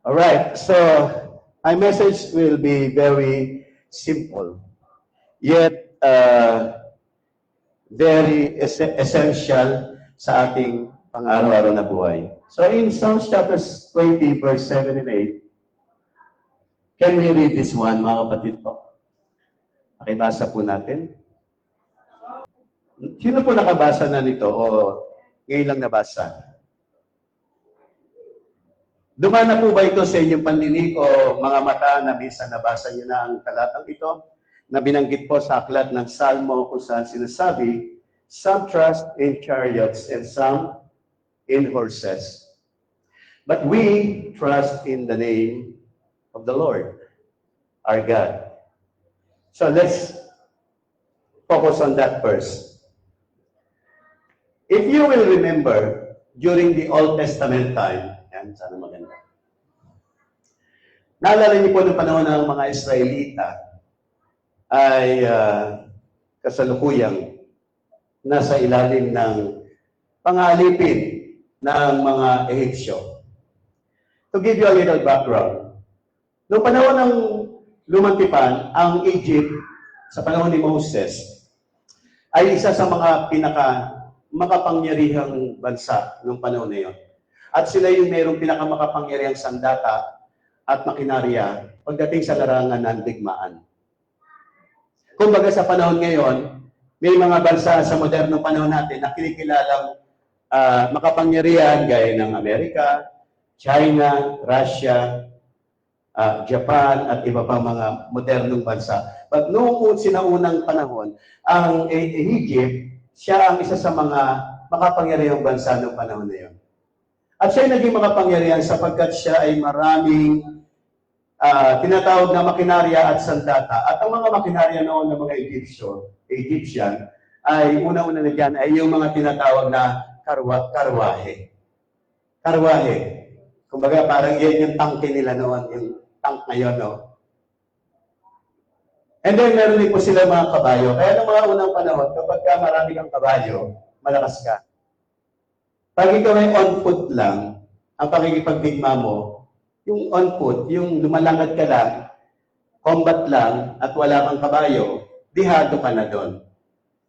Alright, so my message will be very simple, yet very essential sa ating pang-araw-araw na buhay. So in Psalms chapter 20, verse 7 and 8, can we read this one, mga kapatid po? Pakibasa po natin. Sino po nakabasa na nito o ngayon lang nabasa? Dumana po ba ito sa inyong pandinig o mga mata na minsan nabasa niyo na ang talatang ito na binanggit po sa aklat ng Salmo kung saan sinasabi, some trust in chariots and some in horses. But we trust in the name of the Lord, our God. So let's focus on that first. If you will remember, during the Old Testament time, yan, sana maganda. Naalala niyo po ng panahon ng mga Israelita ay kasalukuyang nasa ilalim ng pangalipin ng mga Ehipsyo. To give you a little background, noong panahon ng lumantipan, ang Egypt, sa panahon ni Moses, ay isa sa mga makapangyarihang bansa noong panahon na yun. At sila yung mayroong pinakamakapangyarihang sandata at makinarya pagdating sa larangan ng digmaan. Kumbaga sa panahon ngayon, may mga bansa sa modernong panahon natin na kinikilalang makapangyarihan gaya ng Amerika, China, Russia, Japan, at iba pang mga modernong bansa. But noong sinaunang panahon, ang Egypt, siya ang isa sa mga makapangyarihang bansa noong panahon na yun. At siya ay naging makapangyarihan sapagkat siya ay maraming tinatawag na makinarya at sandata. At ang mga makinarya noon ng mga Egyptian, ay una-una na dyan ay yung mga tinatawag na karwahe. Karwahe. Kumbaga parang yan yung tangke nila noon, yung tank ngayon, no? And then meron din po sila mga kabayo. Kaya ng mga unang panahon, kapag marami kang kabayo, malakas ka. Pag ikaw ay on foot lang, ang pakikipagdigma mo, yung on foot, yung lumalangad ka lang, combat lang, at wala kang kabayo, dihado ka na doon.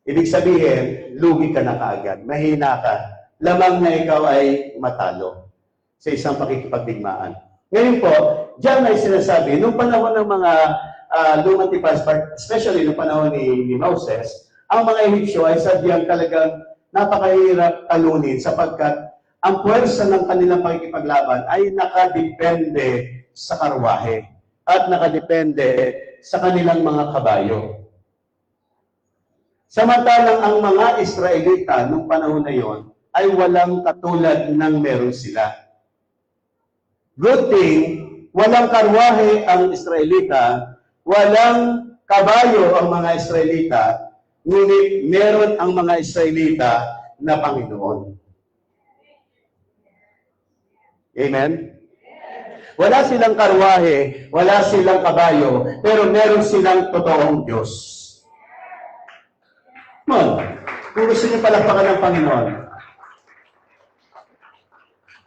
Ibig sabihin, lugi ka na kaagad, mahina ka, lamang na ikaw ay matalo sa isang pakikipagdigmaan. Ngayon po, diyan ay sinasabi, nung panahon ng mga lumang tipas, especially nung panahon ni Moses, ang mga Ehipsyo ay sadyang talagang napakahirap talunin sapagkat ang puwersa ng kanilang pakikipaglaban ay nakadepende sa karwahe at nakadepende sa kanilang mga kabayo. Samantalang ang mga Israelita nung panahon na yon ay walang katulad ng meron sila. Good thing, walang karwahe ang Israelita, walang kabayo ang mga Israelita, ngunit meron ang mga Israelita na Panginoon. Amen? Wala silang karwahe, wala silang kabayo, pero meron silang totoong Diyos. Come on. Kung gusto niyo palakpakan ng Panginoon.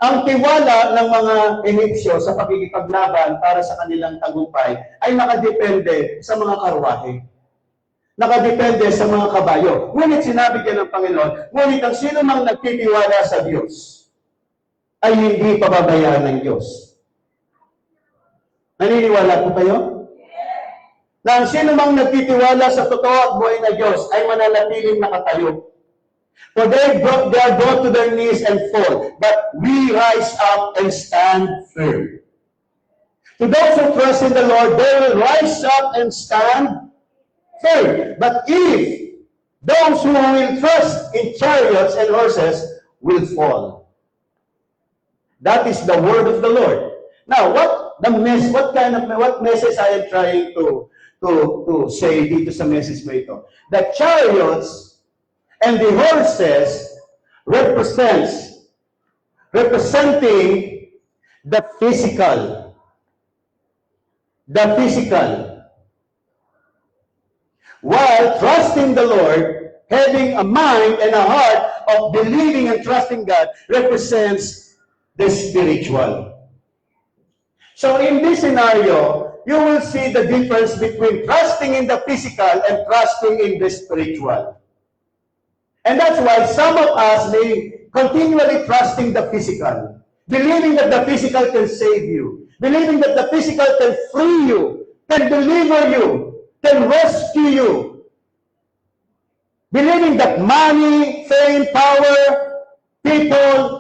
Ang tiwala ng mga Ehipsyo sa pakikipaglaban para sa kanilang tagumpay ay nakadepende sa mga karwahe. Nakadepende sa mga kabayo. Ngunit sinabi din ng Panginoon, ngunit ang sino mang nagtitiwala sa Diyos ay hindi pababayaan ng Diyos. Naniniwala po kayo? Na ang sino mang nagtitiwala sa totoo at buhay na Diyos ay mananatiling nakatayo. For they are brought to their knees and fall, but we rise up and stand firm. To those who trust in the Lord, they will rise up and stand firm. But if those who will trust in chariots and horses will fall. That is the word of the Lord. Now, what message I am trying to say dito sa message mo ito? The chariots and the horses representing the physical. The physical. While trusting the Lord, having a mind and a heart of believing and trusting God represents the spiritual. So in this scenario, you will see the difference between trusting in the physical and trusting in the spiritual. And that's why some of us may continually trusting the physical, believing that the physical can save you, believing that the physical can free you, can deliver you, can rescue you, believing that money, fame, power, people,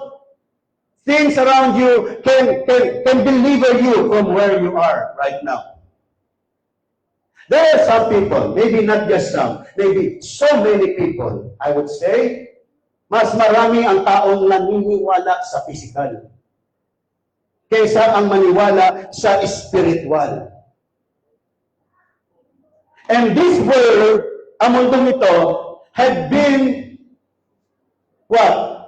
things around you can deliver you from where you are right now. There are some people, maybe not just some, maybe so many people, I would say, mas marami ang taong naniniwala sa physical kaysa ang maniwala sa spiritual. And this world, ang mundong ito, had been, what?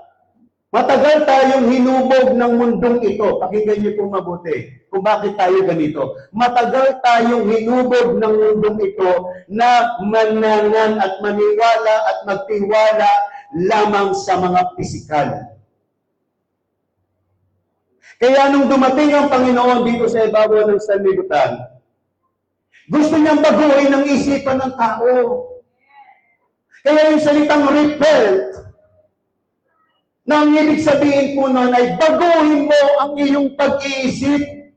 Matagal tayong hinubog ng mundong ito. Pakinggan niyo kung mabuti. Kung bakit tayo ganito. Matagal tayong hinubog ng mundong ito na manangan at maniwala at magtiwala lamang sa mga pisikal. Kaya nung dumating ang Panginoon dito sa ibabaw ng sanlibutan, gusto niyang baguhin ang isipan ng tao. Kaya yung salitang repent, na ang ibig sabihin po nun ay baguhin mo ang iyong pag-iisip.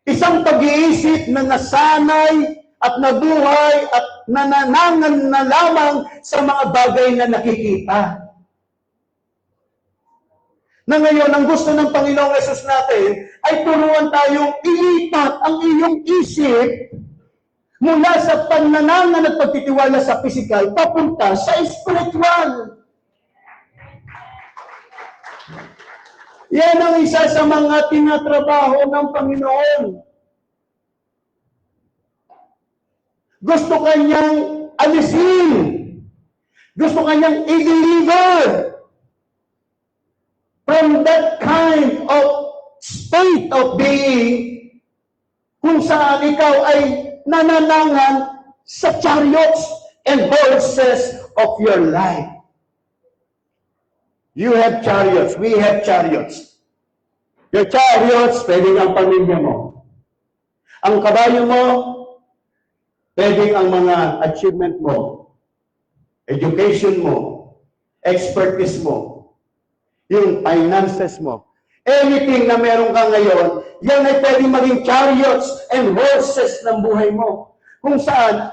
Isang pag-iisip na nasanay at nabuhay at nananangan na lamang sa mga bagay na nakikita. Na ngayon, ang gusto ng Panginoong Yesus natin ay turuan tayong ilipat ang iyong isip mula sa pananangan at pagtitiwala sa physical papunta sa spiritual. Yan ang isa sa mga tinatrabaho ng Panginoon. Gusto kanyang alisin. Gusto kanyang i-deliver from that kind of state of being kung saan ikaw ay nananangan sa chariots and horses of your life. You have chariots. We have chariots. Your chariots, pwedeng ang pamilya mo. Ang kabayo mo, pwedeng ang mga achievement mo, education mo, expertise mo, yung finances mo. Anything na meron ka ngayon, yan ay pwedeng maging chariots and horses ng buhay mo. Kung saan,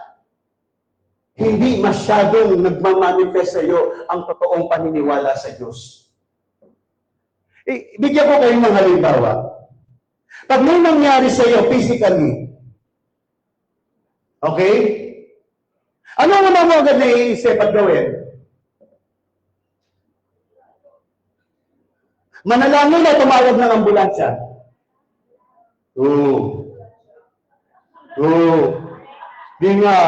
hindi masyadong nagmamanifest sa iyo ang totoong paniniwala sa Diyos. Bigyan ko kayo ng halimbawa. Pag may nangyari sa iyo physically, okay? Ano naman mo agad naiisip at gawin? Manalangin na tumawag ng ambulansya. Di nga,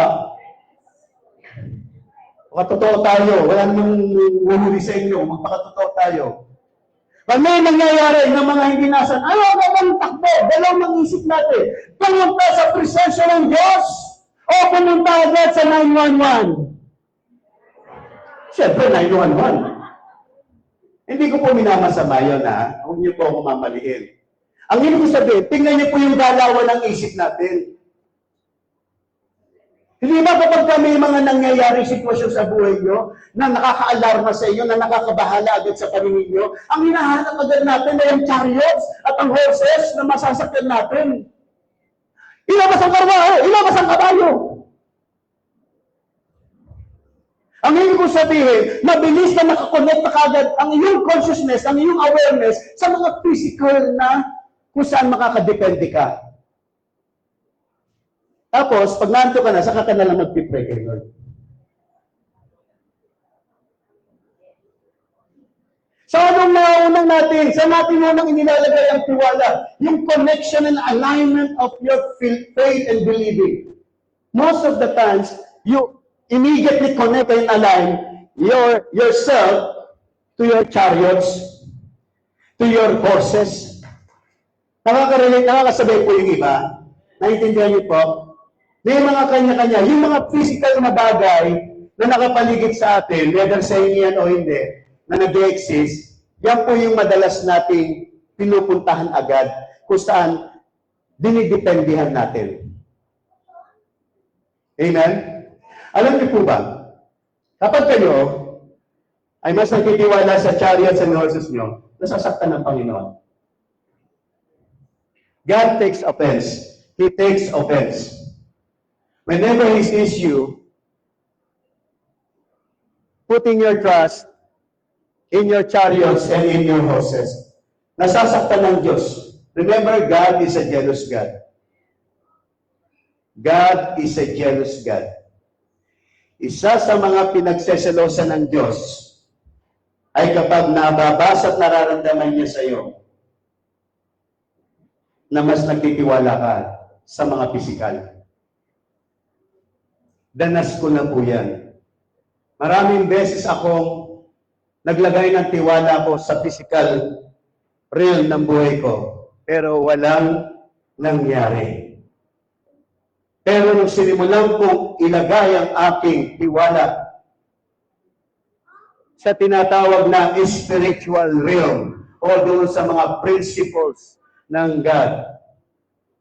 makatotoo tayo. Wala namang uhuli sa inyo. Magpakatotoo tayo. Pag may nangyayari ng mga hindi nasan, ayaw ka bang takbo? Dalawang mag-isip natin. Pumunta sa presensya ng Diyos o pumunta agad sa 911? Siyempre, 911. Hindi ko po minamasama yun, ha? Huwag niyo po ako mamaliin. Ang ibig sabihin, tingnan niyo po yung galawan ng isip natin. Hindi ba kapag may mga nangyayaring sitwasyon sa buhay nyo na nakaka-alarma sa inyo, na nakakabahala agad sa paningin nyo, ang hinahanap agad natin ay ang chariots at ang horses na masasakyan natin. Ilabas ang karwahe, ilabas ang kabayo. Ang ibig ko sabihin, mabilis na nakakonect na kagad ang iyong consciousness, ang iyong awareness sa mga physical na kung saan makakadepende ka. Tapos, pag nanto ka na, saka ka na lang mag-pray kay Lord. So, anong naunang natin? Sa natin unang inilalagay ang tiwala, yung connection and alignment of your faith and believing. Most of the times, you immediately connect and align yourself to your chariots, to your horses. Nakaka-relate, nakakasabay po yung iba. Naintindihan niyo po? May mga kanya-kanya, yung mga physical na bagay na nakapaligid sa atin, whether sa inyo yan o hindi, na nag-exist, yan po yung madalas nating pinupuntahan agad kung saan dinidependihan natin. Amen? Alam niyo po ba, kapag kayo ay mas nagtitiwala sa chariots and horses nyo, nasasaktan ng Panginoon. God takes offense. He takes offense. Whenever He sees you putting your trust in your chariots and in your horses, nasasaktan ng Diyos. Remember, God is a jealous God. God is a jealous God. Isa sa mga pinagseselosan ng Diyos ay kapag nababasa at nararamdaman niya sa iyo na mas nagtitiwala ka sa mga pisikal. Danas ko na po yan. Maraming beses akong naglagay ng tiwala ko sa physical realm ng buhay ko, pero walang nangyari. Pero nung sinimulan kong ilagay ang aking tiwala sa tinatawag na spiritual realm o doon sa mga principles ng God,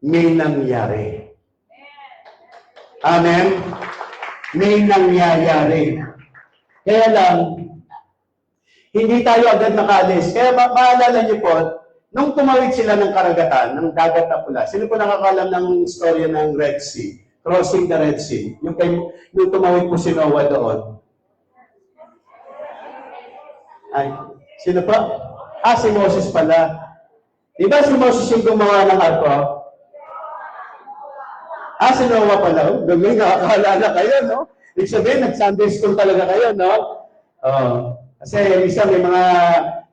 may nangyari. Amen? May nangyayari. Kaya lang, hindi tayo agad nakalis. Kaya maalala niyo po, nung tumawid sila ng karagatan, ng dagat na pula, sino po nakakalam ng istorya ng Red Sea? Crossing the Red Sea. Yung tumawid po si Noah doon. Ay, sino pa? Si Moses pala. Di ba si Moses yung gumawa ng arko? Si Noah pala. Galing, nakakaalala kayo, no? Ibig sabihin, nag-Sunday school talaga kayo, no? Kasi isa may mga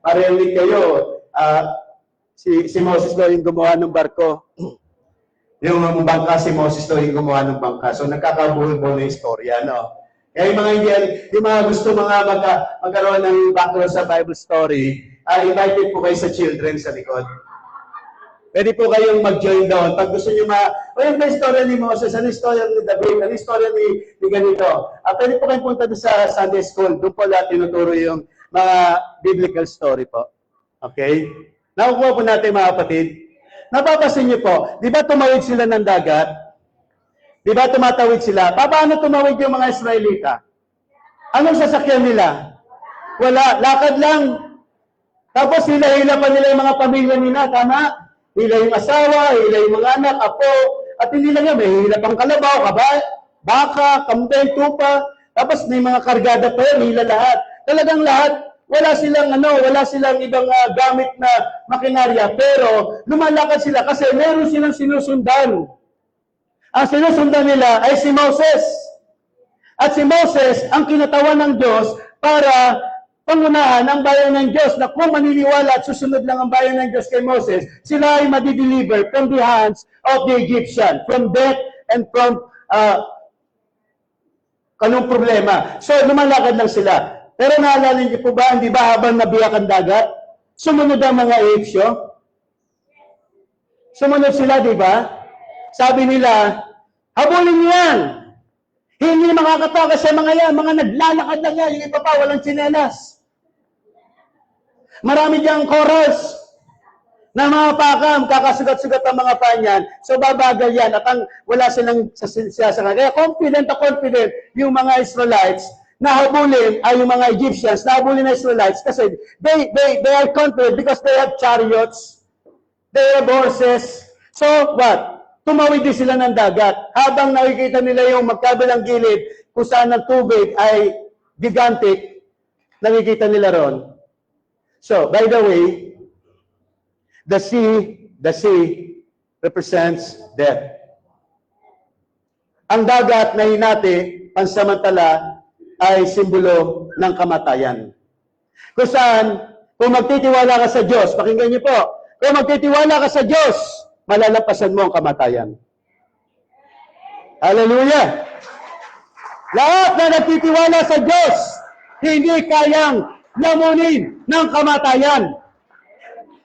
parinig kayo, si Moses daw yung gumawa ng barko. Yung bangka, si Moses daw yung gumawa ng bangka. So, nagkakabuhol-buhol na istorya, no? Kaya yung mga yung mga gusto magkaroon ng background sa Bible story, invited po kayo sa children sa likod. Pwede po kayong mag-join doon. Pag gusto nyo ano yung istorya ni Moses? Ano yung istorya ni David? Ano yung istorya ni ganito? Pwede po kayong punta doon sa Sunday School. Doon po lahat tinuturo yung mga biblical story po. Okay? Nakukuha po natin mga kapatid. Napapasin niyo po, di ba tumawid sila ng dagat? Di ba tumatawid sila? Paano tumawid yung mga Israelita? Anong sasakyan nila? Wala. Lakad lang. Tapos hila-hila pa nila yung mga pamilya nila. Tama? Hila yung asawa, hila yung mga anak, apo. At hindi lang yan. May hila pang kalabaw, baka, kambing, tupa. Tapos may mga kargada pa yan. Hila lahat. Talagang lahat. Wala silang ibang gamit na makinarya. Pero lumalakad sila kasi meron silang sinusundan. Ang sinusundan nila ay si Moses. At si Moses ang kinatawan ng Diyos para pangunahan ang bayan ng Diyos na kung maniniwala at susunod lang ang bayan ng Diyos kay Moses, sila ay madideliver from the hands of the Egyptian, from death and from anong problema. So, lumalakad lang sila. Pero naalala niyo po ba, hindi ba habang nabiyak ang dagat, sumunod ang mga Egyptyo? Sumunod sila, di ba? Sabi nila, habulin niyo yan. Hindi makakatawa kasi mga yan, mga naglalakad lang yan, yung iba pa, walang tsinelas. Marami diyang chorus na mga pakam, kakasugat-sugat ang mga panyan, so babagal yan, at wala silang sasakay. Kaya confident yung mga Israelites, na habulin ay yung mga Egyptians, na habulin na Israelites, kasi they are confident because they have chariots, they have horses. So, what? Tumawid din sila ng dagat. Habang nakikita nila yung magkabilang gilid, kung saan ang tubig ay gigantic, nakikita nila ron. So, by the way, the sea represents death. Ang dagat na hinati, pansamantala, ay simbolo ng kamatayan. Kung saan, kung magtitiwala ka sa Diyos, pakinggan niyo po, kung magtitiwala ka sa Diyos, malalampasan mo ang kamatayan. Hallelujah! Lahat na nagtitiwala sa Diyos, hindi kayang lamunin ng kamatayan.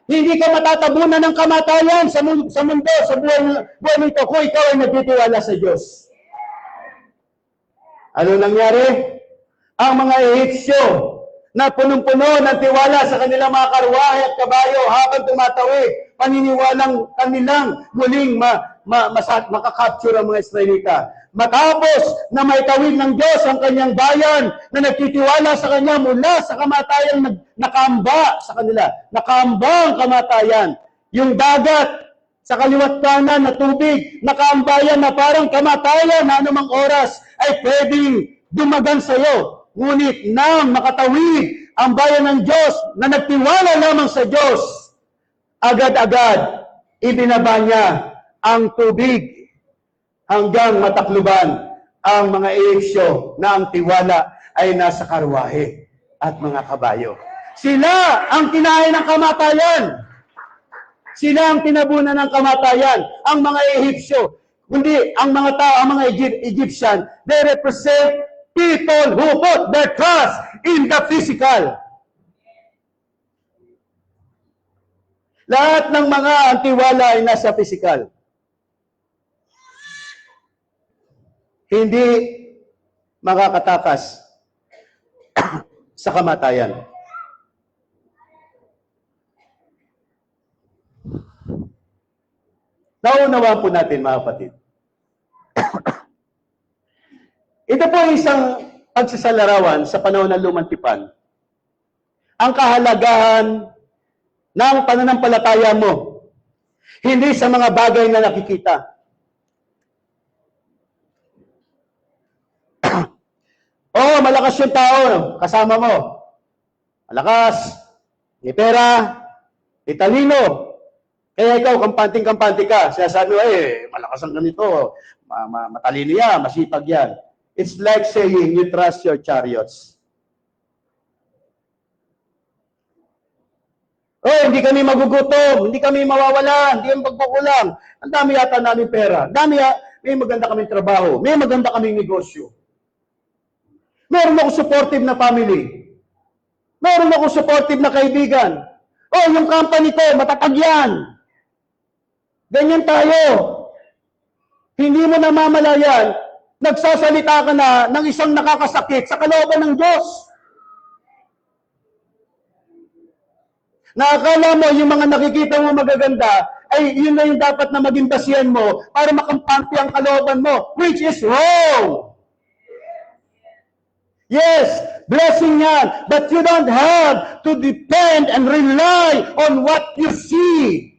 Hindi ka matatabunan ng kamatayan sa mundo, sa buhay nito, kung ikaw ay nagtitiwala sa Diyos. Ano nangyari? Ang mga Ehipsyo na punong-puno ng tiwala sa kanilang mga karwahe at kabayo habang tumatawid, paniniwalang kanilang muling makakapture ang mga Israelita. Matapos na maitawid ng Diyos ang kanyang bayan na nagtitiwala sa kanya mula sa kamatayang nakaamba sa kanila. Nakaamba ang kamatayan. Yung dagat sa kaliwat kanan na tubig, nakaambayan na parang kamatayan na anumang oras ay pwedeng dumagan sa iyo. Ngunit nang makatawid ang bayan ng Diyos na nagtiwala lamang sa Diyos, agad-agad ibinaba niya ang tubig hanggang matakluban ang mga Ehipsyo na ang tiwala ay nasa karwahe at mga kabayo. Sila ang kinain ng kamatayan. Sila ang tinabunan ng kamatayan. Ang mga Ehipsyo, kundi ang mga tao, ang mga Egyptian, they represent people who put their trust in the physical. Lahat ng mga antiwala ay nasa physical. Hindi makakatakas sa kamatayan. Naunawaan po natin, mga kapatid. Ito po isang pagsasalarawan sa panahon ng Lumang Tipan. Ang kahalagahan ng pananampalataya mo, hindi sa mga bagay na nakikita. Oh, malakas yung tao, kasama mo. Malakas, may pera, may talino. Kaya ikaw, kampante ka. Sinasabi mo, malakas ang ganito. Matalino yan, masipag yan. It's like saying you trust your chariots. Oh, hindi kami magugutom, hindi kami mawawala, hindi kami magkukulang. Ang dami yata namin pera. May maganda kaming trabaho, may maganda kaming negosyo. Meron ako supportive na family. Meron ako supportive na kaibigan. Oh, yung company ko, matatag yan. Ganyan tayo. Hindi mo namamalayan, nagsasalita ka na ng isang nakakasakit sa kalooban ng Diyos. Nakakala mo yung mga nakikita mo magaganda, ay yun na yung dapat na maging basihan mo para makampante ang kalooban mo, which is wrong. Yes, blessing yan, but you don't have to depend and rely on what you see.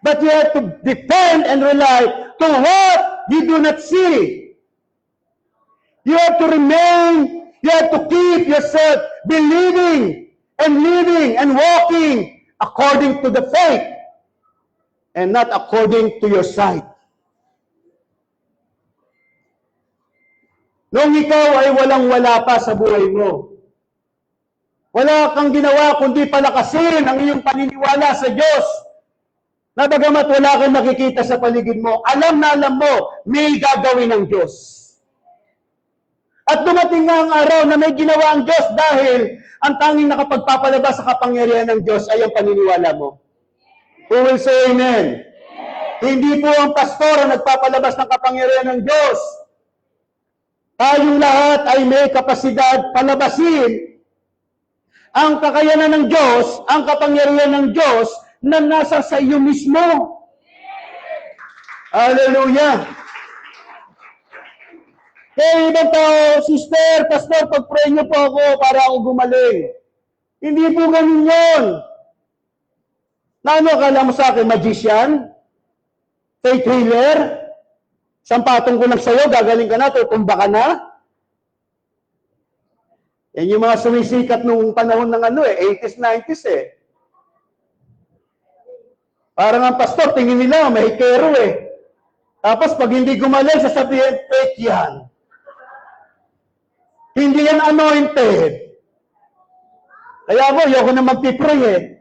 But you have to depend and rely to what you do not see. You have to remain, you have to keep yourself believing and living and walking according to the faith and not according to your sight. Nung ikaw ay walang-wala pa sa buhay mo, wala kang ginawa kundi palakasin ang iyong paniniwala sa Diyos. Na bagamat wala kang nakikita sa paligid mo, alam na alam mo, may gagawin ng Diyos. At dumating nga ang araw na may ginawa ang Diyos dahil ang tanging nakapagpapalabas sa kapangyarihan ng Diyos ay ang paniniwala mo. Who will say amen? Hindi po ang pastor ang nagpapalabas ng kapangyarihan ng Diyos. Tayong lahat ay may kapasidad palabasin ang kakayanan ng Diyos, ang kapangyarihan ng Diyos na nasa sa iyo mismo. Hallelujah! Kaya ibang tao, sister, pastor, pag-pray niyo po ako para ako gumaling. Hindi po ganun yun. Na ano, akala mo sa akin, magician? Faith healer? Sampatong ko lang sa'yo, gagaling ka na, tutumba ka na? Yan yung mga sumisikat nung panahon ng 80s, 90s Parang ang pastor, tingin nila, may hikero Tapos pag hindi gumaling, sasabihin, fake yan. Hindi yan anointed. Kaya ako, ayoko na magpipray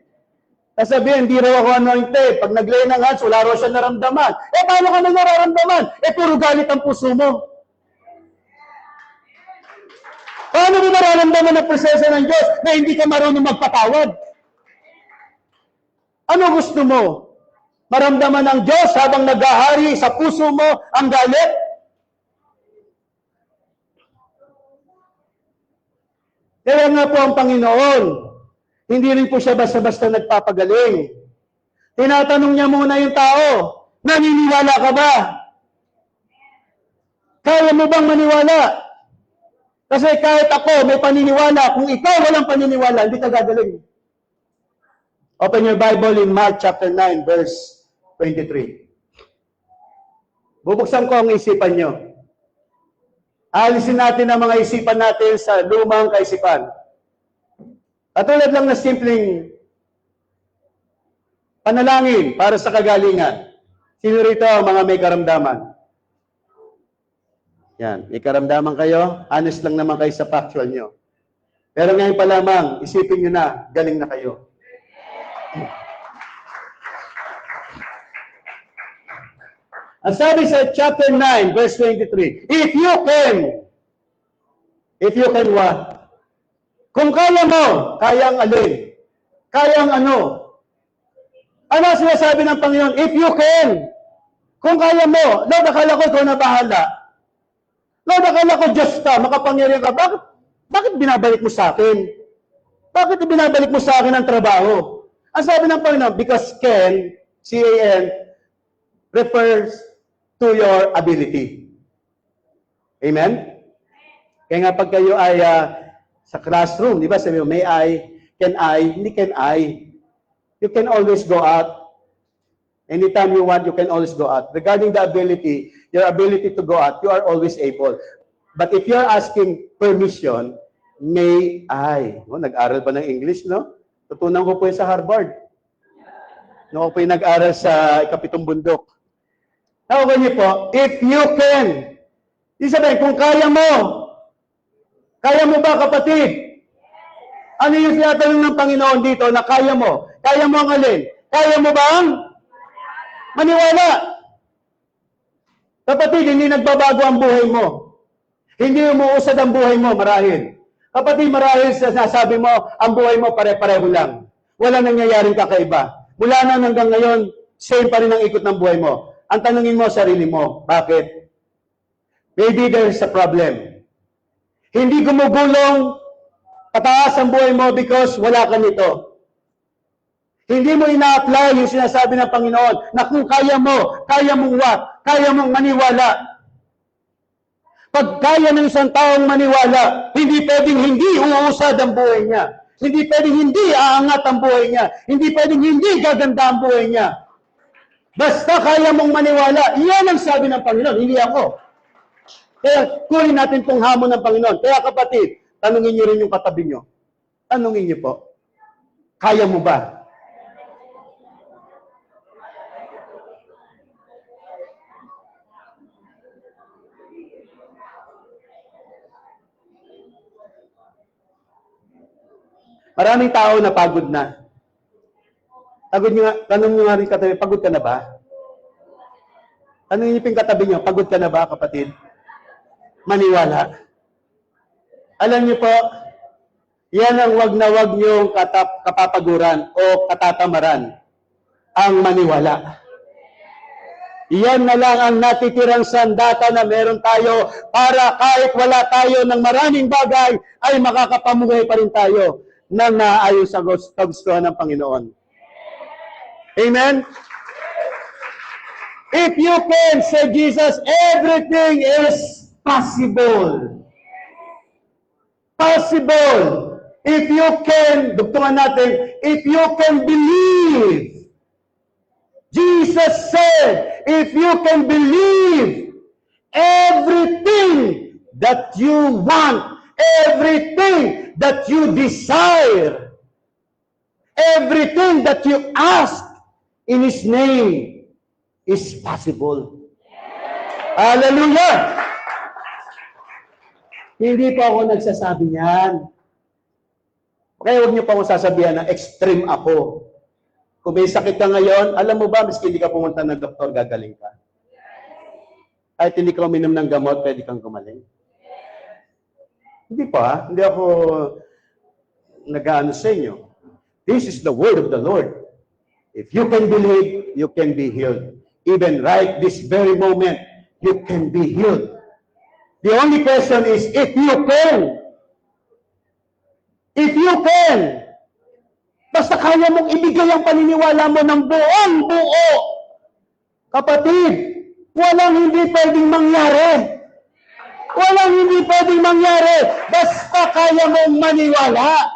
Sasabihin, hindi raw ako anointed. Pag naglay ng hands, wala raw siya naramdaman. Paano ka na nararamdaman? Puro galit ang puso mo. Paano mo nararamdaman ang presensya ng Diyos na hindi ka marunong magpatawad? Ano gusto mo? Maramdaman ng Diyos habang naghahari sa puso mo ang galit? Kaya nga po ang Panginoon, hindi rin po siya basta-basta nagpapagaling. Tinatanong niya muna yung tao, naniniwala ka ba? Kaya mo bang maniwala? Kasi kahit ako may paniniwala, kung ikaw walang paniniwala, hindi ka gagaling. Open your Bible in Mark chapter 9, verse 23. Bubuksan ko ang isipan nyo. Alisin natin ang mga isipan natin sa lumang kaisipan. Katulad lang na simpleng panalangin para sa kagalingan. Sino rito ang mga may karamdaman? Yan, may karamdaman kayo, honest lang naman kayo sa factual nyo. Pero ngayon pa lamang, isipin nyo na, galing na kayo. Ang sabi sa chapter 9, verse 23, if you can what? Kung kaya mo, kayang alin? Kayang ano? Ano sinasabi ng Panginoon? If you can. Kung kaya mo, Lord, akala ko ikaw na bahala. Lord, akala ko Diyos ka, makapangyarihan ka. Bakit binabalik mo sa akin? Bakit binabalik mo sa akin ang trabaho? Ang sabi ng Panginoon, because can, C-A-N, refers to your ability. Amen? Kaya nga pag kayo ay sa classroom, di ba, sabi mo, may I, hindi can I. You can always go out. Anytime you want, you can always go out. Regarding the ability, your ability to go out, you are always able. But if you're asking permission, may I. Oh, nag-aral pa ng English, no? Tutunan ko po yun sa Harvard. No, ako po yung nag-aral sa Kapitong Bundok. Tawag niyo po, if you can. Ibig sabihin, kung kaya mo ba kapatid? Ano yung sinatanong ng Panginoon dito na kaya mo? Kaya mo ang alin? Kaya mo ba ang maniwala? Kapatid, hindi nagbabago ang buhay mo. Hindi umuusad ang buhay mo, marahil. Kapatid, marahil sasabi mo, ang buhay mo pare-pareho lang. Wala nangyayaring kakaiba. Mula na hanggang ngayon, same pa rin ang ikot ng buhay mo. Ang tanungin mo sarili mo, bakit? Maybe there's a problem. Hindi gumugulong pataas ang buhay mo because wala ka nito. Hindi mo ina-apply yung sinasabi ng Panginoon na kung kaya mong what? Kaya mong maniwala. Pag kaya ng isang taong maniwala, hindi pwedeng hindi uusad ang buhay niya. Hindi pwedeng hindi aangat ang buhay niya. Hindi pwedeng hindi gaganda ang buhay niya. Basta kaya mong maniwala, iyan ang sabi ng Panginoon, hindi ako. Kaya kunin natin itong hamon ng Panginoon. Kaya kapatid, tanungin niyo rin yung katabi niyo. Tanungin niyo po, kaya mo ba? Maraming tao na pagod na. Tanong nyo nga rin katabi, pagod ka na ba? Tanongin niyo yung katabi niyo, pagod ka na ba, kapatid? Maniwala. Alam niyo po, yan ang wag na wag niyong kapapaguran o katatamaran, ang maniwala. Iyan na lang ang natitirang sandata na meron tayo para kahit wala tayo ng maraming bagay, ay makakapamuhay pa rin tayo nang naayon sa kagustuhan ng Panginoon. Amen? If you can, say Jesus, everything is possible. Possible. If you can, dugtungan natin, if you can believe. Jesus said, if you can believe, everything that you want, everything that you desire, everything that you ask in His name is possible. Hallelujah! Hindi pa ako nagsasabi niyan. Kaya huwag niyo pa akong sasabihan na extreme ako. Kung may sakit ka ngayon, alam mo ba, miski hindi ka pumunta ng doktor, gagaling ka. Kahit hindi ka uminom ng gamot, pwede kang gumaling. Hindi pa, hindi ako nag-aano sa inyo. This is the word of the Lord. If you can believe, you can be healed. Even right this very moment, you can be healed. The only question is, if you can. If you can, basta kaya mong ibigay ang paniniwala mo ng buong buo, kapatid, walang hindi pwedeng mangyari. Walang hindi pwedeng mangyari. Basta kaya mong maniwala.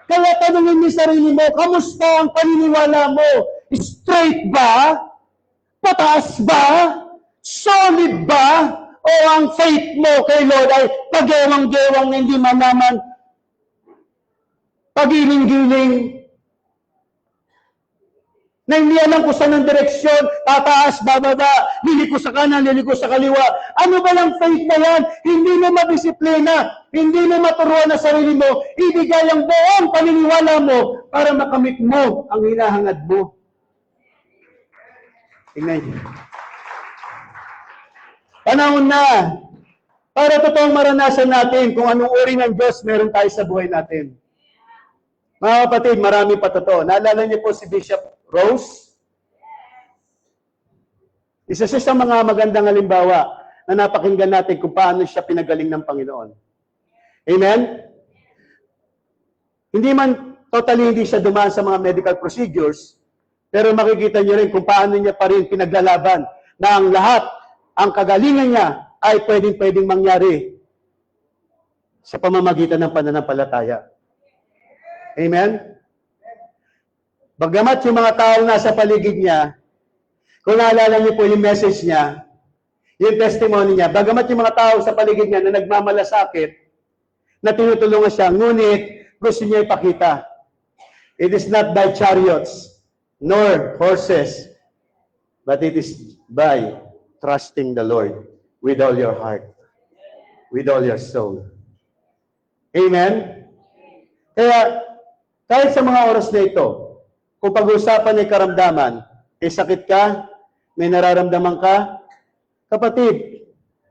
Kaya tanungin mo sarili mo, kamusta ang paniniwala mo? Straight ba? Pataas ba? Solid ba? O ang faith mo kay Lord ay pagewang-gewang na hindi malaman, pagiling-giling, na hindi alam kung saan ang direksyon, tataas, bababa, liliko sa kanan, liliko sa kaliwa. Ano ba lang faith na yan? Hindi mo madisiplina, hindi mo maturuan na sarili mo, ibigay ang buong paniniwala mo para makamit mo ang hinahangad mo. Tingnan niyo. Panahon na para totoong maranasan natin kung anong uri ng Diyos meron tayo sa buhay natin. Mga kapatid, marami pa totoo. Naalala niyo po si Bishop Rose? Isa siya sa mga magandang halimbawa na napakinggan natin kung paano siya pinagaling ng Panginoon. Amen? Hindi man totally hindi siya dumaan sa mga medical procedures, pero makikita niyo rin kung paano niya pa rin pinaglalaban na ang lahat, ang kagalingan niya ay pwedeng mangyari sa pamamagitan ng pananampalataya. Amen? Bagamat yung mga tao nasa paligid niya, kung naalala niyo po yung message niya, yung testimony niya, bagamat yung mga tao sa paligid niya na nagmamalasakit, na tinutulungan siya, ngunit gusto niya ipakita, it is not by chariots, nor horses, but it is by trusting the Lord with all your heart, with all your soul. Amen? Kaya, kahit sa mga oras na ito, kung pag-uusapan ay karamdaman, sakit ka, may nararamdaman ka, kapatid,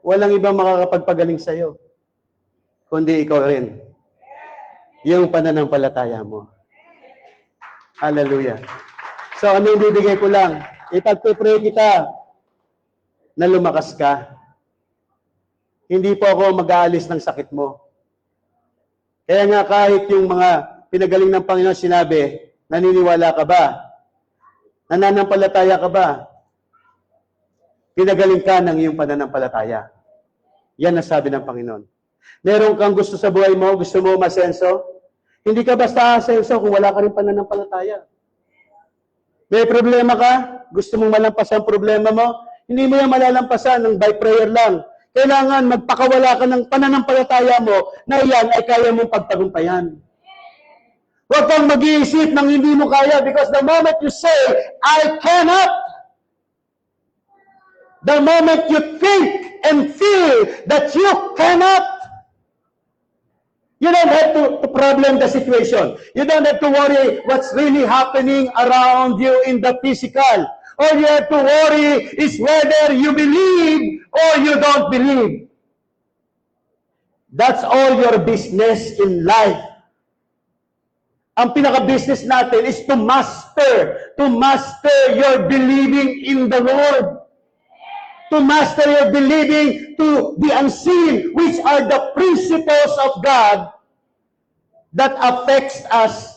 walang ibang makakapagpagaling sa iyo, kundi ikaw rin. Yung pananampalataya mo. Hallelujah. So, ano yung bibigay ko lang? Ipagpipray kita na lumakas ka. Hindi po ako mag-aalis ng sakit mo. Kaya nga kahit yung mga pinagaling ng Panginoon sinabi, naniniwala ka ba? Nananampalataya ka ba? Pinagaling ka ng iyong pananampalataya. Yan ang sabi ng Panginoon. Meron kang gusto sa buhay mo, gusto mo masenso? Hindi ka basta asenso kung wala ka rin pananampalataya. May problema ka? Gusto mong malampasan ang problema mo? Hindi mo yan malalampasan ng by prayer lang. Kailangan magpakawala ka ng pananampalataya mo na yan ay kaya mong pagtagumpayan. Huwag kang mag-iisip ng hindi mo kaya because the moment you say, I cannot, the moment you think and feel that you cannot, you don't have to problem the situation. You don't have to worry what's really happening around you in the physical. All you have to worry is whether you believe or you don't believe. That's all your business in life. Ang pinaka-business natin is to master your believing in the Lord. To master your believing to the unseen, which are the principles of God that affects us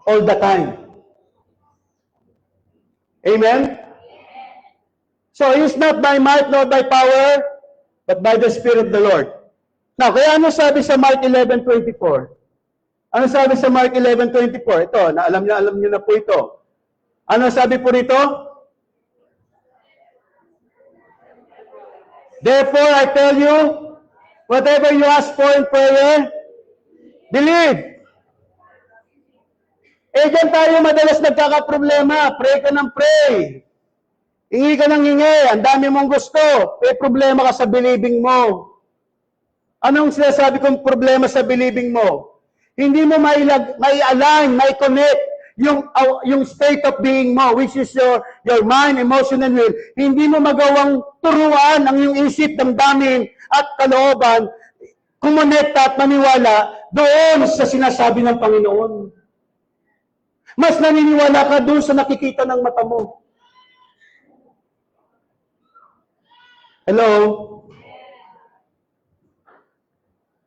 all the time. Amen? So, it's not by might nor by power, but by the Spirit of the Lord. Now, kaya ano sabi sa Mark 11:24? Ano sabi sa Mark 11:24? Ito, alam niyo na po ito. Ano sabi po rito? Therefore, I tell you, whatever you ask for in prayer, believe. Diyan tayo madalas nagkakaproblema. Pray ka ng pray. Hingi ka ng hingi. Ang dami mong gusto. May problema ka sa believing mo. Anong sinasabi kong problema sa believing mo? Hindi mo mai-align, mai-connect yung state of being mo, which is your mind, emotion, and will. Hindi mo magawang turuan ang iyong isip, damdamin, at kalooban, kumonekta at maniwala doon sa sinasabi ng Panginoon. Mas naniniwala ka doon sa nakikita ng mata mo. Hello?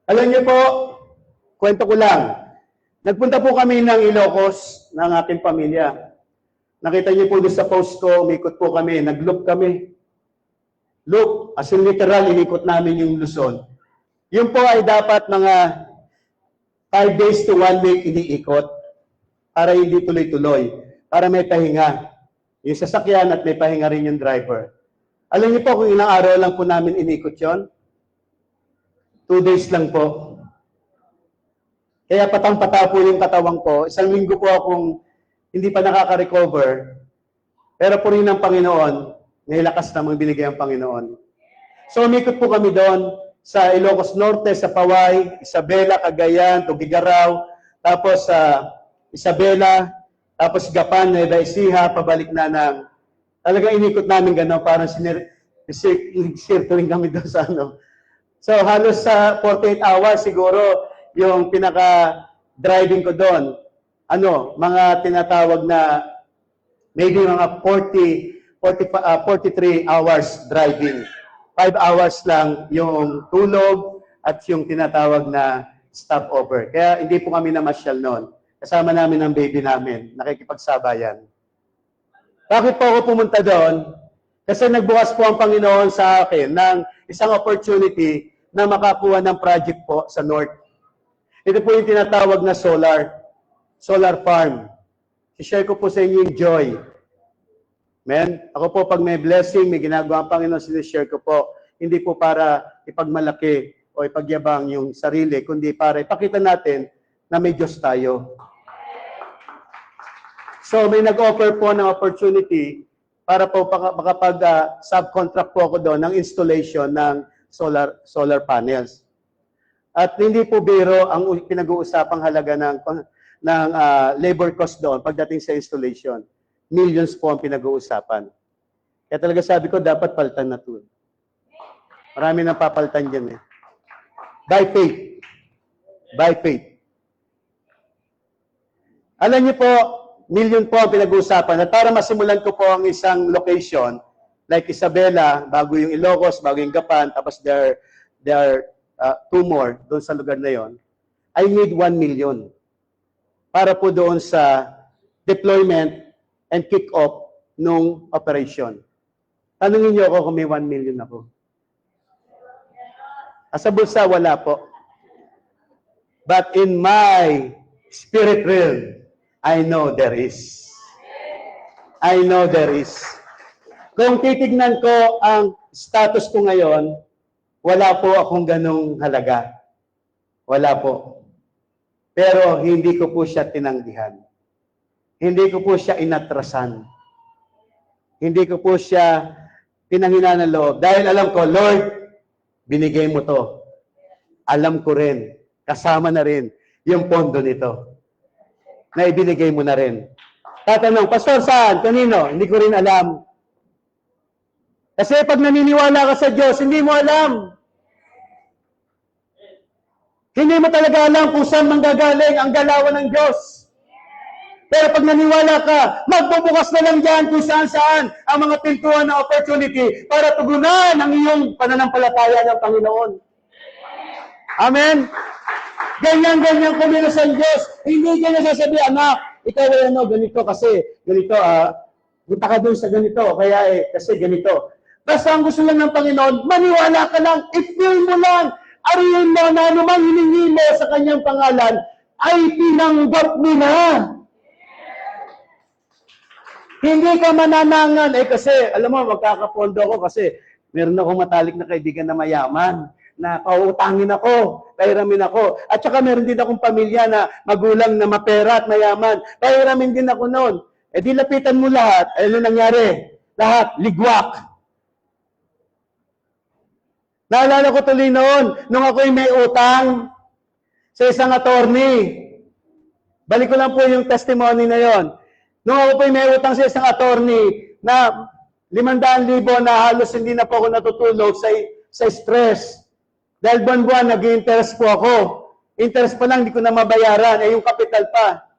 Alam niyo po, kwento ko lang. Nagpunta po kami ng Ilocos ng aking pamilya. Nakita niyo po doon sa post ko, umikot po kami, nag-loop kami. Loop, as in literal, inikot namin yung Luzon. Yun po ay dapat mga 5 days to 1 week iniikot para hindi tuloy-tuloy, para may pahinga. Yung sasakyan at may pahinga rin yung driver. Alam niyo po kung ilang araw lang po namin inikot yon? 2 days lang po. Kaya patang-pata po yung katawan ko. Isang linggo po akong hindi pa nakaka-recover. Pero po rin ng Panginoon, may lakas namang binigay ang Panginoon. So umikot po kami doon sa Ilocos Norte, sa Paway, Isabela, Cagayan, Tugigaraw, tapos sa Isabela, tapos Gapan, Nueva Ecija, pabalik na ng... Talagang inikot namin gano'n, parang circling kami doon sa ano. So halos sa 48 hours siguro, yung pinaka-driving ko doon, mga tinatawag na maybe mga 43 hours driving. 5 hours lang yung tulog at yung tinatawag na stopover. Kaya hindi po kami namasyal noon. Kasama namin ang baby namin, nakikipagsabayan. Bakit po ako pumunta doon? Kasi nagbukas po ang Panginoon sa akin ng isang opportunity na makakuha ng project po sa North. Ito po yung tinatawag na solar farm. I-share ko po sa inyo yung joy. Amen? Ako po pag may blessing, may ginagawa ang Panginoon, sinishare ko po. Hindi po para ipagmalaki o ipagyabang yung sarili, kundi para ipakita natin na may Diyos tayo. So may nag-offer po ng opportunity para po makapag-subcontract po ako doon ng installation ng solar panels. At hindi po biro ang pinag-uusapang halaga ng labor cost doon pagdating sa installation. Millions po ang pinag-uusapan. Kaya talaga sabi ko, dapat palitan na ito. Marami nang papalitan dyan eh. By faith. By faith. Alam niyo po, million po ang pinag-uusapan. At para masimulan ko po ang isang location, like Isabela, bago yung Ilocos, bago yung Gapan, tapos there are 2 more doon sa lugar na yon, I need 1 million para po doon sa deployment and kick-off nung operation. Tanungin niyo ako kung may 1 million ako. Sa bulsa, wala po. But in my spirit realm, I know there is. I know there is. Kung titignan ko ang status ko ngayon, wala po akong ganong halaga. Wala po. Pero hindi ko po siya tinanggihan. Hindi ko po siya inatrasan. Hindi ko po siya pinanghinaan ng loob. Dahil alam ko, Lord, binigay mo to. Alam ko rin, kasama na rin yung pondo nito. Na ibinigay mo na rin. Tatanong, Pastor, saan? Kanino? Hindi ko rin alam. Kasi pag naniniwala ka sa Diyos, hindi mo alam. Hindi mo talaga alam kung saan manggagaling ang galawan ng Diyos. Pero pag naniwala ka, magbubukas na lang dyan kung saan-saan ang mga pintuan na opportunity para tugunan ang iyong pananampalataya ng Panginoon. Amen? Ganyan-ganyan kumilos ang Diyos. Hindi niya nasasabi, anak, ikaw ay ganito kasi, ganito, punta ka doon sa ganito, kaya kasi ganito. Basta ang gusto lang ng Panginoon, maniwala ka lang, i-feel mo lang, ariyin mo na anumang hiningi mo sa kanyang pangalan, ay pinanggap mo na. Hindi ka mananangan. Kasi, alam mo, magkakapondo ako kasi meron akong matalik na kaibigan na mayaman, na pautangin ako, pahiramin ako. At saka meron din akong pamilya na magulang na mapera at mayaman. Pahiramin din ako noon. Di lapitan mo lahat. Ano nangyari? Lahat, ligwak. Naalala ko tuloy noon, nung ako'y may utang sa isang attorney. Balik ko lang po yung testimony na yon. Nung ako po'y may utang sa isang attorney na 500,000 na halos hindi na po ako natutulog sa stress. Dahil buwan-buwan, nag-interest po ako. Interest pa lang, hindi ko na mabayaran. Yung kapital pa.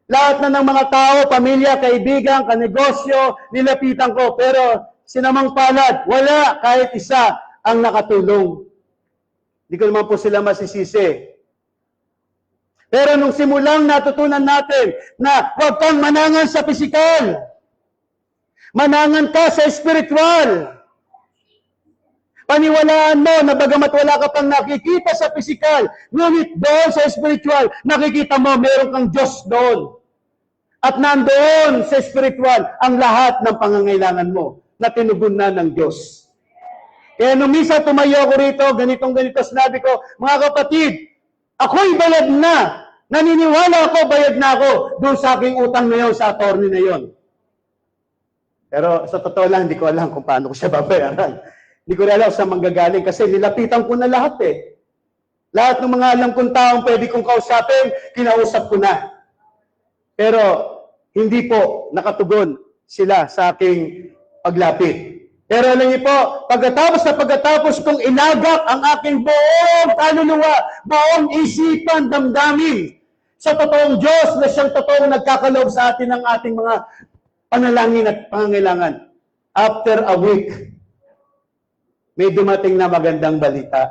Lahat na ng mga tao, pamilya, kaibigan, kanegosyo, nilapitan ko. Pero sinamang palad, wala kahit isa ang nakatulong. Hindi ko naman po sila masisisi. Pero nung simulang natutunan natin na huwag kang manangan sa pisikal, manangan ka sa spiritual. Paniwalaan mo na bagamat wala ka pang nakikita sa pisikal, ngunit doon sa spiritual, nakikita mo meron kang Diyos doon. At nandoon sa spiritual ang lahat ng pangangailangan mo na tinugon na ng Diyos. Kaya nung misa tumayo ako rito, ganitong-ganito sinabi ko, mga kapatid, ako'y bayad na. Naniniwala ako, bayad na ako doon sa aking utang na yun, sa attorney na yun. Pero sa totoo lang, hindi ko alam kung paano ko siya babayaran. Hindi ko alam sa manggagaling kasi nilapitan ko na lahat eh. Lahat ng mga alam kong taong pwede kong kausapin, kinausap ko na. Pero hindi po nakatugon sila sa aking paglapit. Pero alam niyo po, pagkatapos kong inagak ang aking buong kaluluwa, buong isipan, damdamin, sa totoong Diyos na siyang totoong nagkakaloob sa atin ng ating mga panalangin at pangangailangan. After a week, may dumating na magandang balita.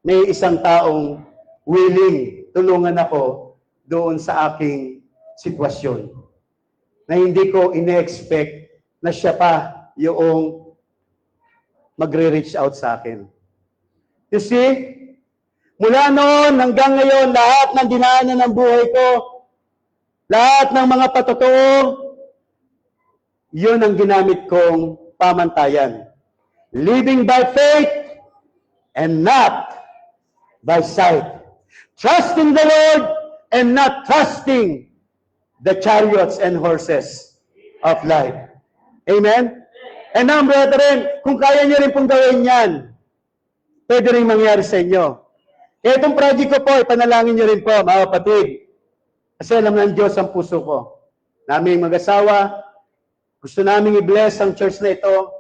May isang taong willing tulungan ako doon sa aking sitwasyon na hindi ko ine-expect na siya pa yung magre-reach out sa akin. You see, mula noon hanggang ngayon, lahat ng dinaanan ng buhay ko, lahat ng mga patotoo, yun ang ginamit kong pamantayan. Living by faith and not by sight. Trusting the Lord and not trusting the chariots and horses of life. Amen? And now, brethren, kung kaya nyo rin pong gawin yan, pwede rin mangyari sa inyo. Itong project ko po, ipanalangin nyo rin po, mga kapatid. Kasi alam ng Diyos ang puso ko. Naming mag-asawa, gusto naming i-bless ang church na ito.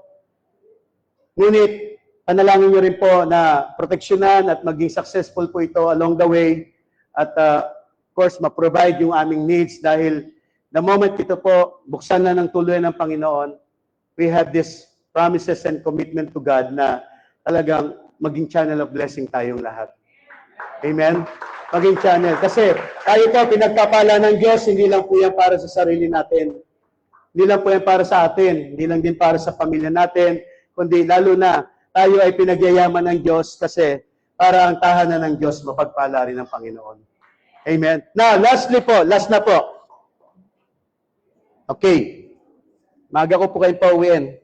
Ngunit, panalangin nyo rin po na proteksyonan at maging successful po ito along the way. At of course, ma-provide yung aming needs dahil the moment ito po, buksan na ng tuluyan ng Panginoon, we have this promises and commitment to God na talagang maging channel of blessing tayong lahat. Amen? Maging channel. Kasi tayo po, pinagkapala ng Diyos, hindi lang po yan para sa sarili natin. Hindi lang po yan para sa atin. Hindi lang din para sa pamilya natin. Kundi lalo na, tayo ay pinagyayaman ng Diyos kasi para ang tahanan ng Diyos mapagpala rin ng Panginoon. Amen? Now, lastly po, last na po. Okay. Maga ko po kayo pauwiin.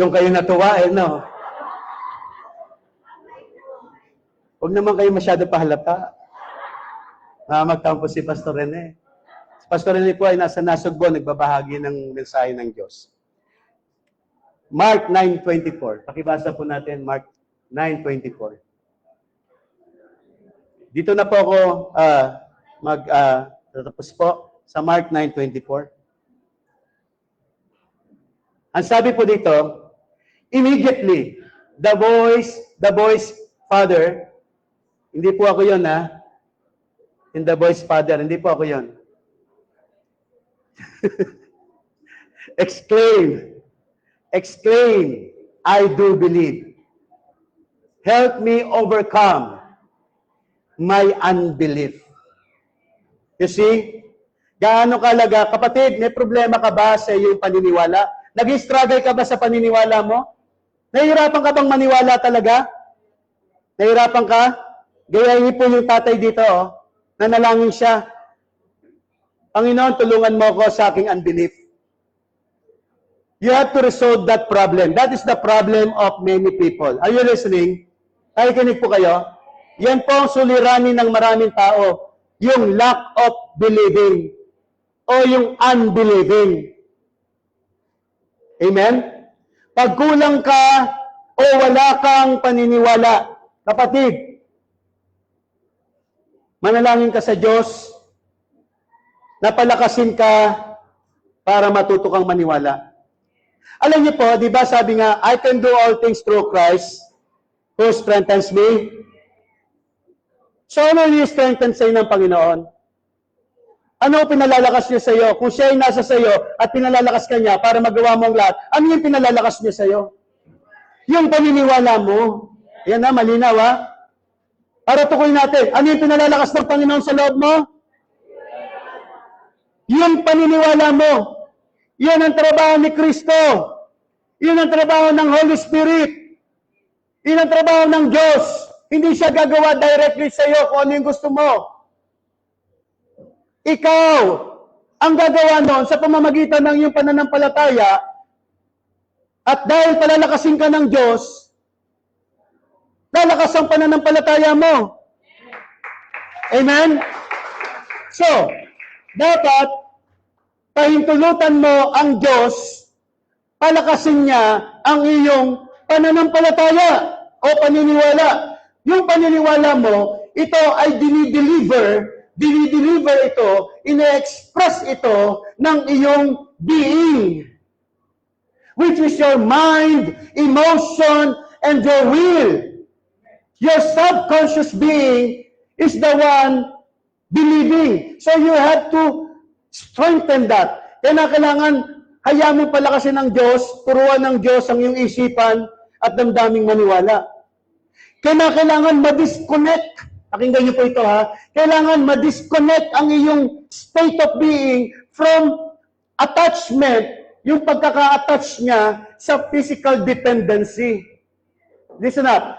Doon kayo natuwa no? Huwag naman kayo masyado pahalata. Magtampo si Pastor Rene. Si Pastor Rene po ay nasa Nasugbo, nagbabahagi ng mensahe ng Diyos. Mark 9:24. Pakibasa po natin, Mark 9:24. Dito na po ako tatapos po sa Mark 9:24. Ang sabi po dito, immediately, the boy's father, hindi po ako yun in the boy's father, hindi po ako yun. Exclaim, I do believe. Help me overcome my unbelief. You see, gaano kalaga, kapatid, may problema ka ba sa iyong paniniwala? Nag-struggle ka ba sa paniniwala mo? Nahihirapan ka bang maniwala talaga? Nahihirapan ka? Gayahin po yung tatay dito, nanalangin siya. Panginoon, tulungan mo ako sa aking unbelief. You have to resolve that problem. That is the problem of many people. Are you listening? Nakikinig po kayo? Yan po ang suliranin ng maraming tao. Yung lack of believing o yung unbelieving. Amen? Pag kulang ka o wala kang paniniwala, kapatid, manalangin ka sa Diyos, napalakasin ka para matuto kang maniwala. Alam niyo po, di ba sabi nga, I can do all things through Christ who strengthens me. So ano yung strengthen sa'yo ng Panginoon? Ano pinalalakas niya sa'yo? Kung siya ay nasa sa'yo at pinalalakas ka niya para magawa mo ang lahat, ano yung pinalalakas niya sa'yo? Yung paniniwala mo. Yan malinaw Para tukoy natin, ano yung pinalalakas ng Panginoon sa loob mo? Yung paniniwala mo. Yan ang trabaho ni Kristo. Yan ang trabaho ng Holy Spirit. Yan ang trabaho ng Diyos. Hindi siya gagawa directly sa iyo kung ano yung gusto mo. Ikaw ang gagawa noon sa pamamagitan ng iyong pananampalataya at dahil palalakasin ka ng Diyos, lalakas ang pananampalataya mo. Amen? So, dapat pahintulutan mo ang Diyos, palakasin niya ang iyong pananampalataya o paniniwala. Yung paniniwala mo, ito ay dinideliver ito, ine-express ito ng iyong being, which is your mind, emotion, and your will. Your subconscious being is the one believing. So you have to strengthen that. Kaya kailangan hayaan mo palakasin ng Diyos, turuan ng Diyos ang iyong isipan at damdaming maniwala. Kailangan ma-disconnect. Pakinggan niyo po ito ha. Kailangan ma-disconnect ang iyong state of being from attachment, yung pagkaka-attach niya sa physical dependency. Listen up.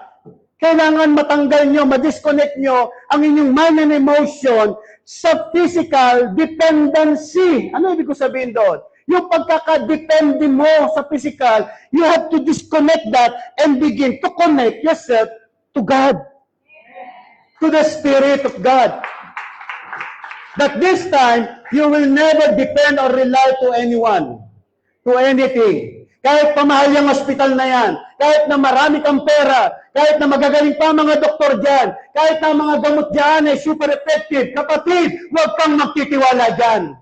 Kailangan matanggal nyo, ma-disconnect nyo ang inyong mind and emotion sa physical dependency. Ano ibig ko sabihin doon? Yung pagkakadepende mo sa physical, you have to disconnect that and begin to connect yourself to God. To the Spirit of God. That this time, you will never depend or rely to anyone, to anything. Kahit pamahal yung hospital na yan, kahit na marami kang pera, kahit na magagaling pa mga doktor dyan, kahit na mga gamot dyan ay super effective, kapatid, huwag kang magtitiwala dyan.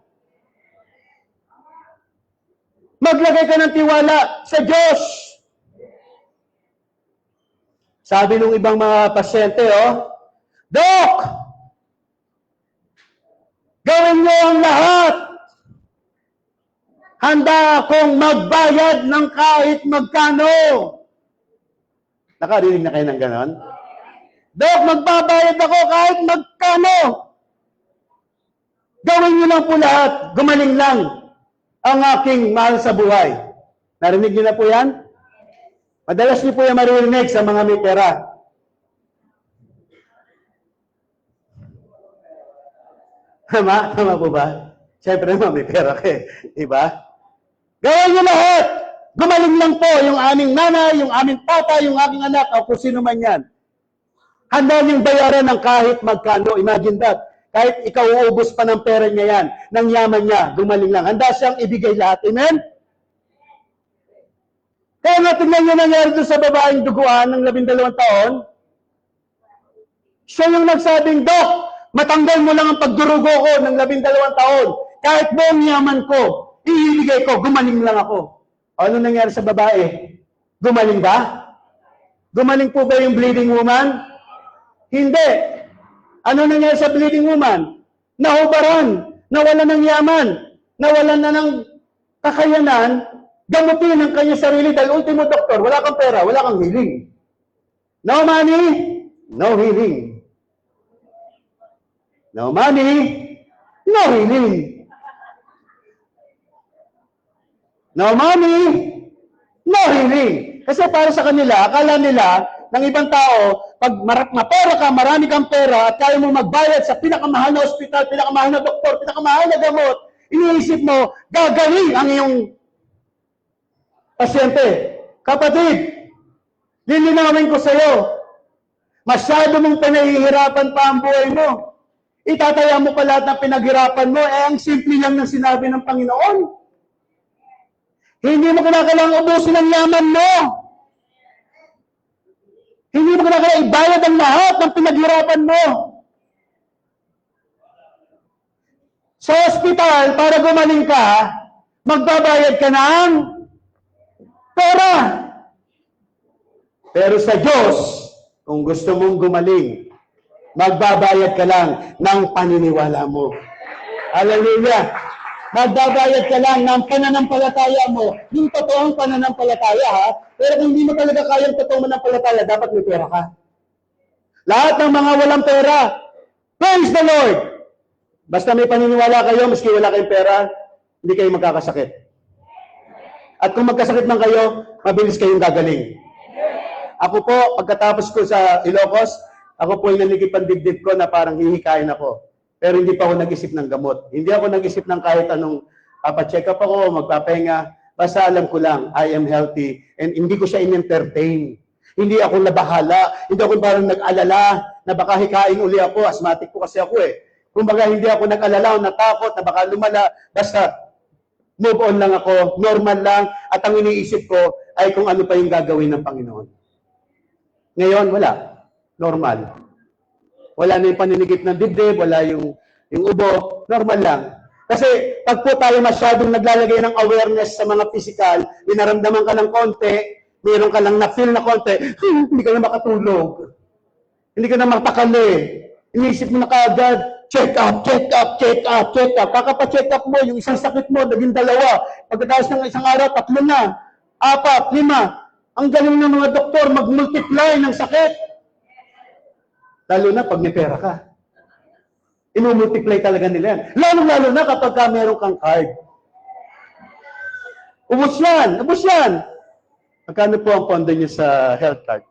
Maglagay ka ng tiwala sa Diyos. Sabi nung ibang mga pasyente, Dok, gawin niyo ang lahat. Handa akong magbayad ng kahit magkano. Nakarinig na kayo ng ganon? Dok, magbabayad ako kahit magkano. Gawin niyo lang po lahat. Gumaling lang ang aking mahal sa buhay. Narinig niyo na po yan? Madalas niyo po yan maririnig sa mga may pera. Tama? Tama po ba? Siyempre naman may pera ka eh. Diba? Gawin niyo lahat. Gumaling lang po yung aming nanay, yung aming papa, yung aming anak, o kung sino man yan. Handa niyong bayaran ng kahit magkano. Imagine that. Kahit ikaw uubos pa ng pera niya yan, ng yaman niya, gumaling lang. Handa siyang ibigay lahat. Amen? Kaya nga tingnan niyo nangyari doon sa babaeng duguan ng 12 taon. Siya yung nagsabing, Dok, matanggal mo lang ang pagdurugo ko ng 12 taon. Kahit buong yaman ko, iibigay ko, gumaling lang ako. Ano nangyari sa babae? Gumaling ba? Gumaling po ba yung bleeding woman? Hindi. Ano nangyari sa bleeding woman? Nahubaran, nawalan ng yaman, nawalan na ng kakayanan, gamutin ang kanyang sarili dahil ultimo doktor, wala kang pera, wala kang healing. No money, no healing. No money, no healing. No money, no healing. Kasi para sa kanila, akala nila, ng ibang tao, pag mapera ka, marami kang pera, at kaya mo magbayad sa pinakamahal na ospital, pinakamahal na doktor, pinakamahal na gamot, iniisip mo, gagaling ang iyong pasyente. Kapatid, lilinawin ko sa iyo, masyado mong pinahihirapan pa ang buhay mo. Itataya mo pa lahat ng pinaghirapan mo, ang simple lang ng sinabi ng Panginoon. Hindi mo kailangang ubusin ang yaman mo. Hindi mo kailangang ibayad ang lahat ng pinaghirapan mo. Sa ospital, para gumaling ka, magbabayad ka ng pera. Pero sa Diyos, kung gusto mong gumaling, magbabayad ka lang ng paniniwala mo. Hallelujah! Magbabayad ka lang ng pananampalataya mo. Yung totoong pananampalataya, ha? Pero kung hindi mo talaga kayang totoong mananampalataya, dapat may pera ka. Lahat ng mga walang pera, praise the Lord! Basta may paniniwala kayo, maski wala kayong pera, hindi kayo magkakasakit. At kung magkasakit man kayo, mabilis kayong gagaling. Ako po, pagkatapos ko sa Ilocos, ako po ay nanikip ang dibdib ko na parang hihikain ako. Pero hindi pa ako nag-isip ng gamot. Hindi ako nag-isip ng kahit anong papacheck up ako, magpapahinga. Basta alam ko lang, I am healthy. And hindi ko siya in-entertain. Hindi ako nabahala. Hindi ako parang nag-alala na baka hikain uli ako. Asthmatic po kasi ako eh. Kumbaga, hindi ako nag-alala o natakot na baka lumala. Basta, move on lang ako, normal lang. At ang iniisip ko ay kung ano pa yung gagawin ng Panginoon. Ngayon, wala. Normal. Wala na yung paninigip ng dibdib, wala yung ubo. Normal lang. Kasi pag po tayo masyadong naglalagay ng awareness sa mga physical, binaramdaman ka ng konti, mayroon ka lang na-feel na konti, hindi ka na makatulog. Hindi ka na matakali. Iniisip mo na kaagad, check up, check up, check up, check up. Kakapa-check up mo, yung isang sakit mo, naging 2. Pagkatapos ng isang araw, 3 na. 4, 5. Ang galing ng mga doktor, mag-multiply ng sakit. Lalo na pag may pera ka. Inu-multiply talaga nila yan. Lalo-lalo na kapag ka meron kang card. Ubus yan, ubus yan. Magkano po ang pondo niyo sa health card?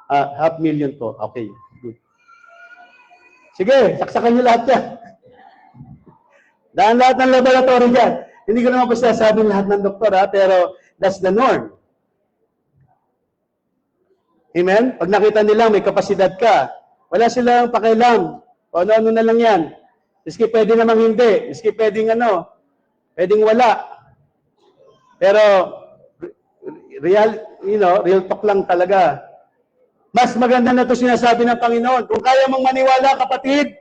500,000 po. Okay, good. Sige, saksakan niyo lahat yan. Daan lahat ng laboratory dyan. Hindi ko naman po sasabing lahat ng doktor, pero that's the norm. Amen? Pag nakita nila may kapasidad ka, wala silang pakialam. O ano na lang yan. Miski pwede namang hindi. Miski pwedeng pwedeng wala. Pero, real talk lang talaga. Mas maganda na ito sinasabi ng Panginoon. Kung kaya mong maniwala, kapatid,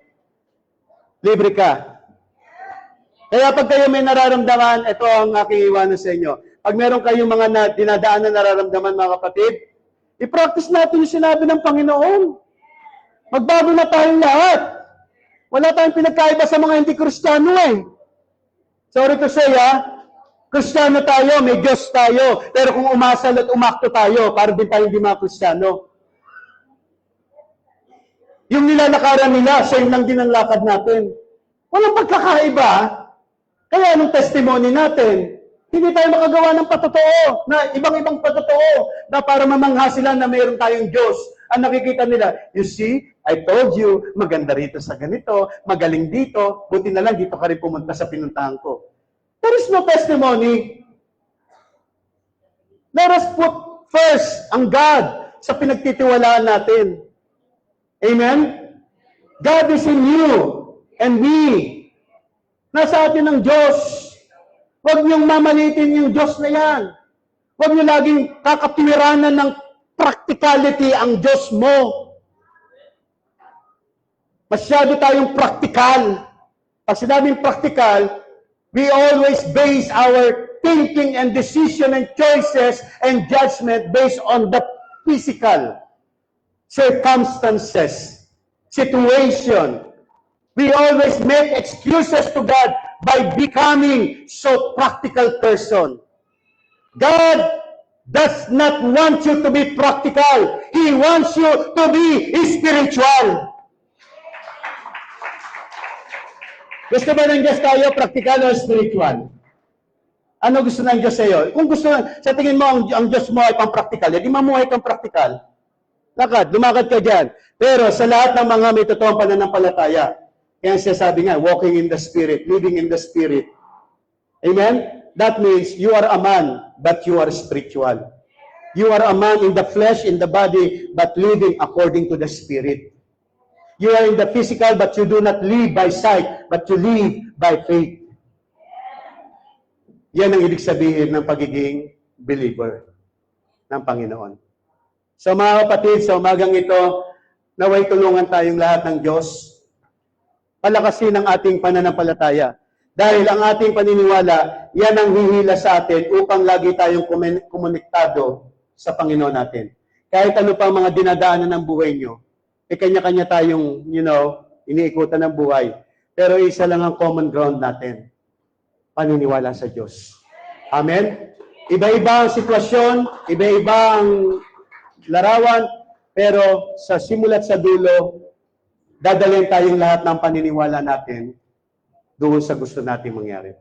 libre ka. Kaya pag kayo may nararamdaman, ito ang aking iwanan sa inyo. Pag meron kayong mga dinadaan na nararamdaman, mga kapatid, i-practice natin yung sinabi ng Panginoon. Magbago na tayong lahat. Wala tayong pinagkaiba sa mga hindi Kristiyano eh. Sorry to say Kristiyano tayo, may Diyos tayo. Pero kung umasal at umakto tayo, para din tayo hindi mga Kristiyano. Yung nilalakaran nila, same lang din ang lakad natin. Walang pagkakaiba. Kaya anong testimony natin? Hindi tayo makagawa ng patotoo, na ibang-ibang patotoo, na para mamangha sila na mayroon tayong Diyos. Ang nakikita nila, you see, I told you, maganda rito sa ganito, magaling dito, buti na lang dito ka rin pumunta sa pinuntahan ko. There is no testimony. Let us put first ang God sa pinagtitiwalaan natin. Amen? God is in you and me. Nasa atin ang Diyos. Huwag niyong mamalitin yung Diyos na yan. Huwag niyo laging kakapiranan ng practicality ang Diyos mo. Masyado tayong practical. Pag sinabing practical, we always base our thinking and decision and choices and judgment based on the physical circumstances, situation. We always make excuses to God by becoming so practical person. God does not want you to be practical. He wants you to be spiritual. Gusto ba ng Diyos tayo, practical o spiritual? Ano gusto ng Diyos sa iyo? Kung gusto, sa tingin mo, ang Diyos mo ay pang-practical, hindi mamuhay kang practical. Lumakad ka dyan. Pero sa lahat ng mga may totoong pananampalataya, kaya siya sabi nga, walking in the Spirit, living in the Spirit. Amen? That means you are a man, but you are spiritual. You are a man in the flesh, in the body, but living according to the Spirit. You are in the physical, but you do not live by sight, but you live by faith. Yan ang ibig sabihin ng pagiging believer ng Panginoon. So mga kapatid, sa umagang ito, naway tulungan tayong lahat ng Diyos. Palakasin ang ating pananampalataya. Dahil ang ating paniniwala, yan ang hihila sa atin upang lagi tayong komunektado sa Panginoon natin. Kahit ano pa mga dinadaanan ng buhay nyo, kanya-kanya tayong, iniikutan ng buhay. Pero isa lang ang common ground natin, paniniwala sa Diyos. Amen? Iba-iba ang sitwasyon, iba-iba ang larawan, Pero sa simula't sa dulo, dadalhin tayong lahat ng paniniwala natin doon sa gusto nating mangyari.